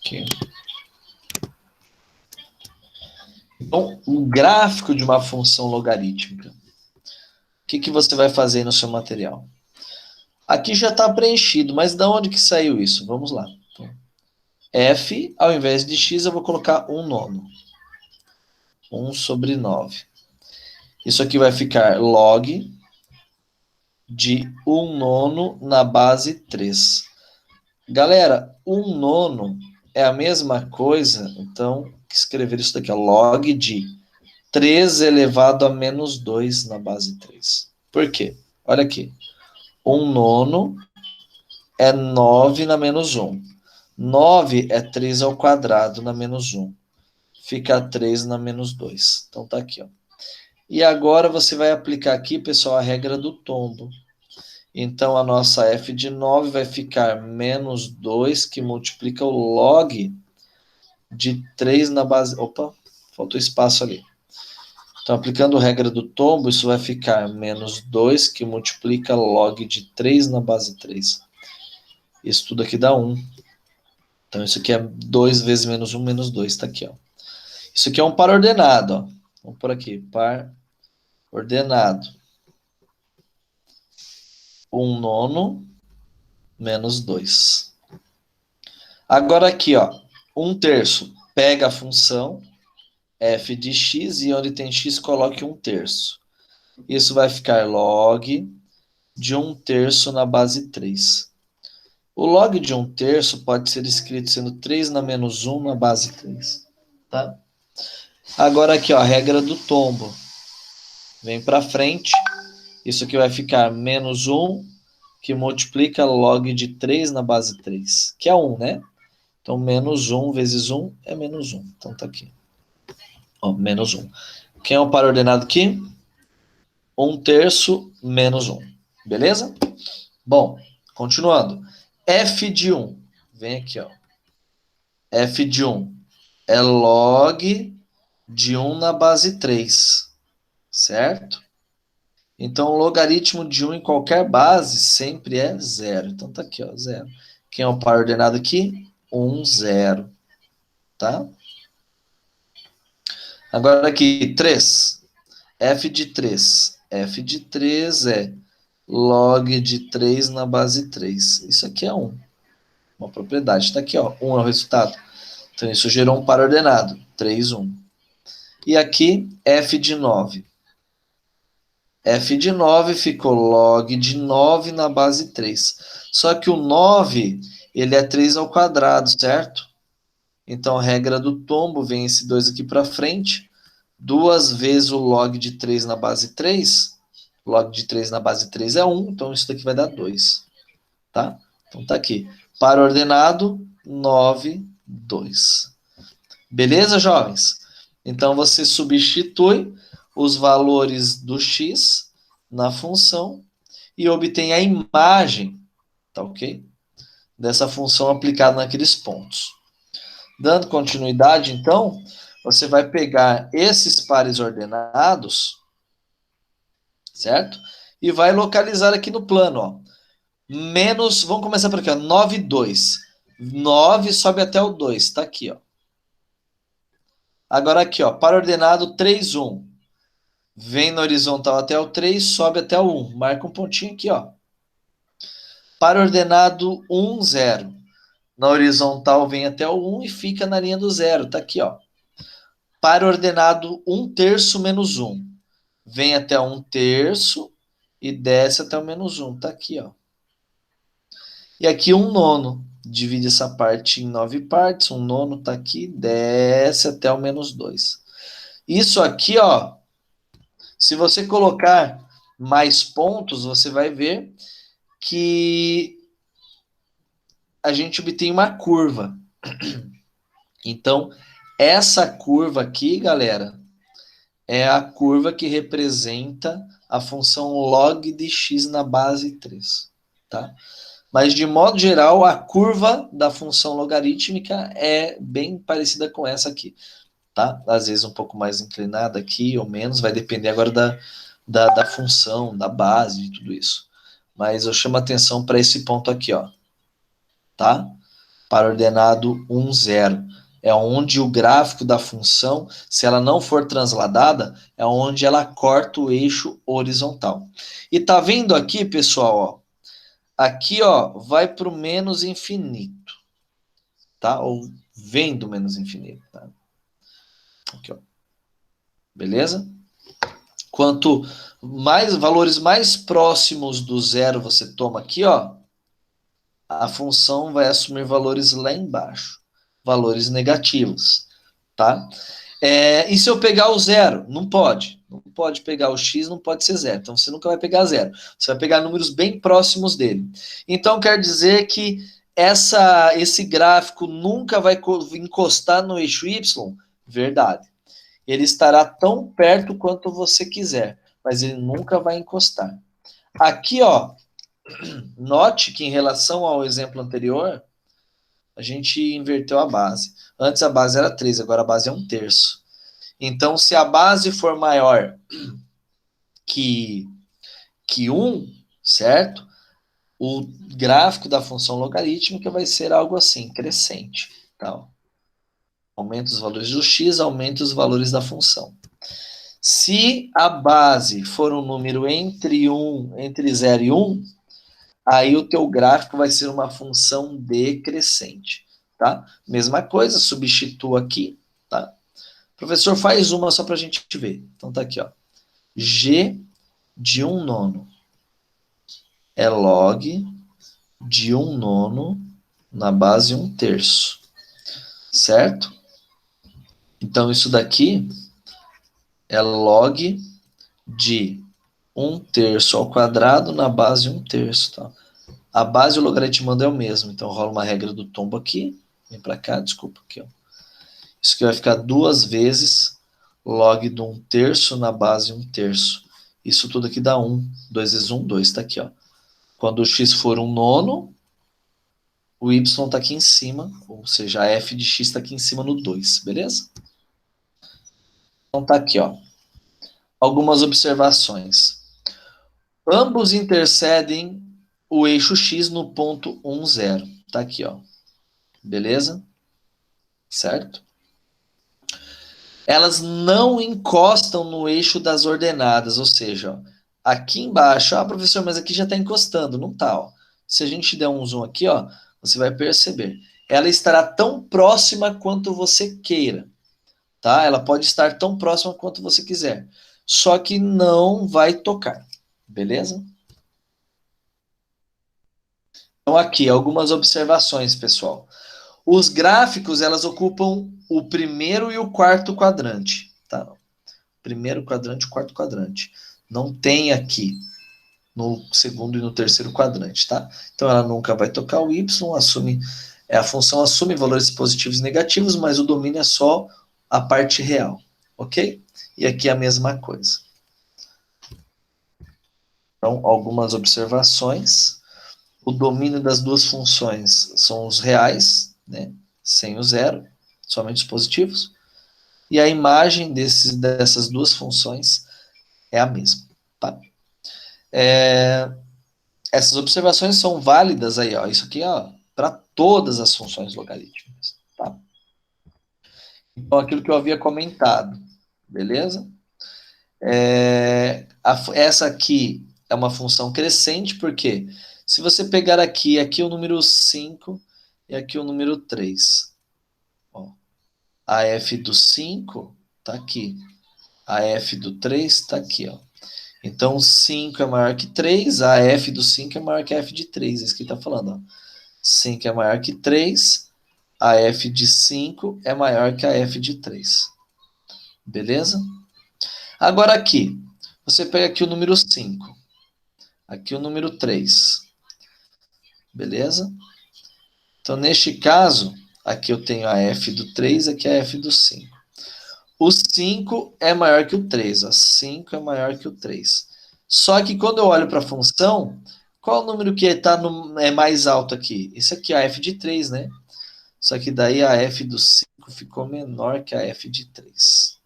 Aqui. Então, o gráfico de uma função logarítmica. O que você vai fazer no seu material? Aqui já está preenchido, mas de onde que saiu isso? Vamos lá. Então, f, ao invés de x, eu vou colocar 1 nono. 1 sobre 9. Isso aqui vai ficar log de 1 nono na base 3. Galera, 1 nono é a mesma coisa, então, que escrever isso daqui, log de 3 elevado a menos 2 na base 3. Por quê? Olha aqui. 1 nono é 9 na menos 1. 9 é 3 ao quadrado na menos 1. Fica 3 na menos 2. Então tá aqui, ó. E agora você vai aplicar aqui, pessoal, a regra do tombo. Então a nossa f de 9 vai ficar menos 2, que multiplica o log de 3 na base... Opa, faltou espaço ali. Então, aplicando a regra do tombo, isso vai ficar menos 2, que multiplica log de 3 na base 3. Isso tudo aqui dá 1. Então, isso aqui é 2 vezes menos 1, menos 2. Está aqui, ó. Isso aqui é um par ordenado, ó. Vamos por aqui. Par ordenado. 1 nono menos 2. Agora aqui, ó. 1 terço. Pega a função f de x e onde tem x, coloque 1 terço. Isso vai ficar log de 1 terço na base 3. O log de 1 terço pode ser escrito sendo 3 na menos 1 na base 3. Tá? Agora aqui, ó, a regra do tombo. Vem para frente. Isso aqui vai ficar menos 1, que multiplica log de 3 na base 3, que é 1, né? Então, menos 1 vezes 1 é menos 1. Então, tá aqui. Ó, menos 1. Quem é o par ordenado aqui? 1 terço menos 1. Beleza? Bom, continuando. F de 1. Vem aqui, ó. F de 1 é log de 1 na base 3. Certo? Então, o logaritmo de 1 em qualquer base sempre é 0. Então, tá aqui, ó, 0. Quem é o par ordenado aqui? 1, 0. Tá? Agora aqui, 3. F de 3. F de 3 é log de 3 na base 3. Isso aqui é 1. Uma propriedade. Está aqui, ó. 1 é o resultado. Então, isso gerou um par ordenado. 3, 1. E aqui, F de 9. F de 9 ficou log de 9 na base 3. Só que o 9, ele é 3 ao quadrado, certo? Então, a regra do tombo vem esse 2 aqui para frente. 2 vezes o log de 3 na base 3. Log de 3 na base 3 é 1, então isso daqui vai dar 2. Tá? Então, tá aqui. Par ordenado, 9, 2. Beleza, jovens? Então, você substitui os valores do x na função e obtém a imagem, tá ok? Dessa função aplicada naqueles pontos. Dando continuidade, então, você vai pegar esses pares ordenados, certo? E vai localizar aqui no plano, ó. Menos, vamos começar por aqui, ó, 9, 2. 9 sobe até o 2, tá aqui, ó. Agora aqui, ó, par ordenado 3, 1. Vem na horizontal até o 3, sobe até o 1. Marca um pontinho aqui, ó. Par ordenado 1, 0. Na horizontal vem até o 1 e fica na linha do 0. Tá aqui, ó. Par ordenado 1 terço menos 1. Vem até 1 terço e desce até o menos 1. Tá aqui, ó. E aqui 1 nono. Divide essa parte em 9 partes. 1 nono tá aqui, desce até o menos 2. Isso aqui, ó. Se você colocar mais pontos, você vai ver que a gente obtém uma curva. Então, essa curva aqui, galera, é a curva que representa a função log de x na base 3. Tá? Mas, de modo geral, a curva da função logarítmica é bem parecida com essa aqui. Tá? Às vezes um pouco mais inclinada aqui ou menos, vai depender agora da função, da base, de tudo isso. Mas eu chamo a atenção para esse ponto aqui, ó. Tá? para ordenado 1, 0. É onde o gráfico da função, se ela não for transladada, é onde ela corta o eixo horizontal. E tá vendo aqui, pessoal, ó, aqui, ó, vai para o menos infinito, tá? Ou vem do menos infinito, tá? Aqui, ó. Beleza? Quanto mais valores mais próximos do zero você toma aqui, ó, a função vai assumir valores lá embaixo, valores negativos, tá? E se eu pegar o zero? Não pode. Não pode pegar o x, não pode ser zero. Então você nunca vai pegar zero. Você vai pegar números bem próximos dele. Então quer dizer que esse gráfico nunca vai encostar no eixo y? Verdade. Ele estará tão perto quanto você quiser, mas ele nunca vai encostar. Aqui, ó, note que em relação ao exemplo anterior, a gente inverteu a base. Antes a base era 3, agora a base é 1/3. Então, se a base for maior que 1, certo? O gráfico da função logarítmica vai ser algo assim, crescente. Tá? Aumenta os valores do x, aumenta os valores da função. Se a base for um número entre 0 e 1, aí o teu gráfico vai ser uma função decrescente. Tá? Mesma coisa, substitua aqui. Tá? Professor, faz uma só para a gente ver. Então tá aqui, ó. G de 1/9 é log de 1/9 na base 1/3, certo? Então, isso daqui é log de 1/3 ao quadrado na base 1/3. Tá? A base e o logaritmando é o mesmo, então rola uma regra do tombo aqui, vem para cá, desculpa, aqui, ó. Isso aqui vai ficar 2 vezes log de 1/3 na base 1/3. Isso tudo aqui dá 1. 2 vezes 1, 2. Tá aqui, ó. Quando o x for 1/9, o y está aqui em cima, ou seja, a f de x está aqui em cima no 2, beleza? Então tá aqui, ó. Algumas observações. Ambos intercedem o eixo x no ponto 1, 0. Tá aqui, ó. Beleza? Certo? Elas não encostam no eixo das ordenadas, ou seja, ó, aqui embaixo, professor, mas aqui já está encostando, não tá, ó. Se a gente der um zoom aqui, ó, você vai perceber. Ela estará tão próxima quanto você queira, tá? Ela pode estar tão próxima quanto você quiser, só que não vai tocar, beleza? Então aqui, algumas observações, pessoal. Os gráficos, elas ocupam o primeiro e o quarto quadrante, tá? Primeiro quadrante e quarto quadrante. Não tem aqui no segundo e no terceiro quadrante, tá? Então ela nunca vai tocar o y, a função assume valores positivos e negativos, mas o domínio é só a parte real, ok? E aqui é a mesma coisa. Então, algumas observações. O domínio das duas funções são os reais, né? Sem o zero, somente os positivos. E a imagem dessas duas funções é a mesma, tá? Essas observações são válidas aí, ó. Isso aqui, ó, para todas as funções logarítmicas, tá? Então, aquilo que eu havia comentado, beleza? Essa aqui é uma função crescente, porque se você pegar aqui o número 5 e aqui o número 3, ó, a f do 5 tá aqui, a f do 3 está aqui, ó. Então, 5 é maior que 3, a f do 5 é maior que a f de 3, é isso que ele está falando, ó. 5 é maior que 3, a f de 5 é maior que a f de 3. Beleza? Agora aqui, você pega aqui o número 5, aqui o número 3. Beleza? Então, neste caso, aqui eu tenho a f do 3, aqui a f do 5. O 5 é maior que o 3, ó. 5 é maior que o 3. Só que quando eu olho para a função, qual o número que é mais alto aqui? Esse aqui é a f de 3, né? Só que daí a f do 5 ficou menor que a f de 3.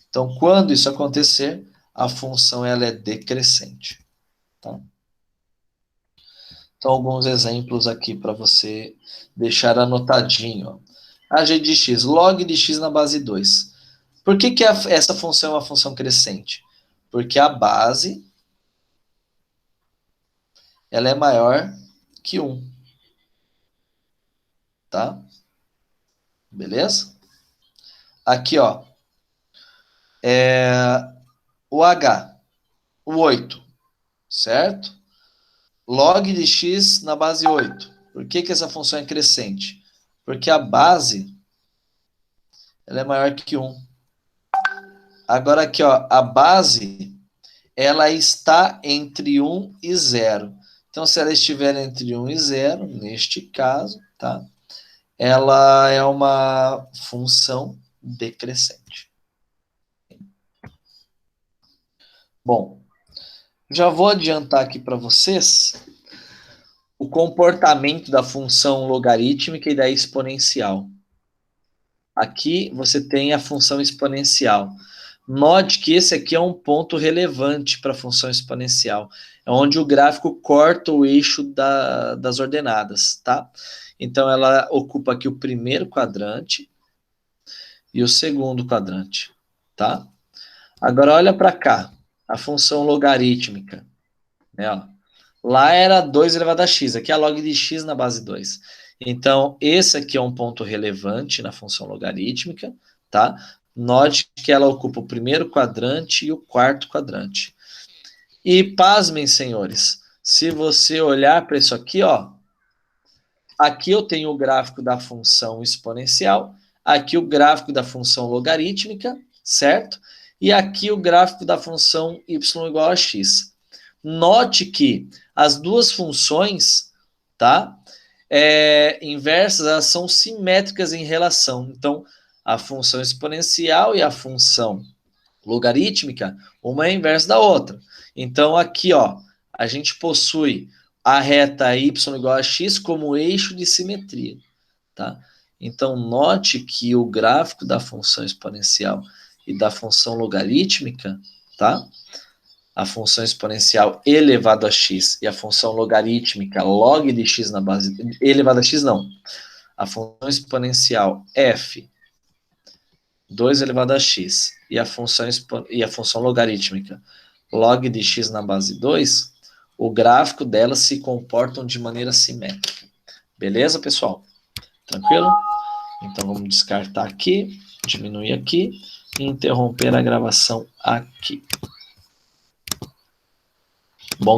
Então, quando isso acontecer, a função ela é decrescente. Tá? Então, alguns exemplos aqui para você deixar anotadinho. A g de x, log de x na base 2. Por que essa função é uma função crescente? Porque a base ela é maior que 1. Tá? Beleza? Aqui, ó. O h, o 8, certo? Log de x na base 8. Por que essa função é crescente? Porque a base ela é maior que 1. Agora aqui, ó, a base ela está entre 1 e 0. Então, se ela estiver entre 1 e 0, neste caso, tá? Ela é uma função decrescente. Bom, já vou adiantar aqui para vocês o comportamento da função logarítmica e da exponencial. Aqui você tem a função exponencial. Note que esse aqui é um ponto relevante para a função exponencial. É onde o gráfico corta o eixo das ordenadas, tá? Então, ela ocupa aqui o primeiro quadrante e o segundo quadrante, tá? Agora, olha para cá, a função logarítmica. Né, ó. Lá era 2 elevado a x, aqui é a log de x na base 2. Então, esse aqui é um ponto relevante na função logarítmica, tá? Note que ela ocupa o primeiro quadrante e o quarto quadrante. E pasmem, senhores, se você olhar para isso aqui, ó, aqui eu tenho o gráfico da função exponencial, aqui o gráfico da função logarítmica, certo? E aqui o gráfico da função y igual a x. Note que as duas funções, tá? Inversas, elas são simétricas em relação. Então, a função exponencial e a função logarítmica, uma é inversa da outra. Então, aqui, ó, a gente possui a reta y igual a x como eixo de simetria, tá? Então, note que o gráfico da função exponencial e da função logarítmica, tá? A função exponencial elevado a x e a função logarítmica log de x na base... Elevado a x, não. A função exponencial f 2 elevado a x e a função logarítmica log de x na base 2, o gráfico delas se comportam de maneira simétrica. Beleza, pessoal? Tranquilo? Então, vamos descartar aqui, diminuir aqui e interromper a gravação aqui.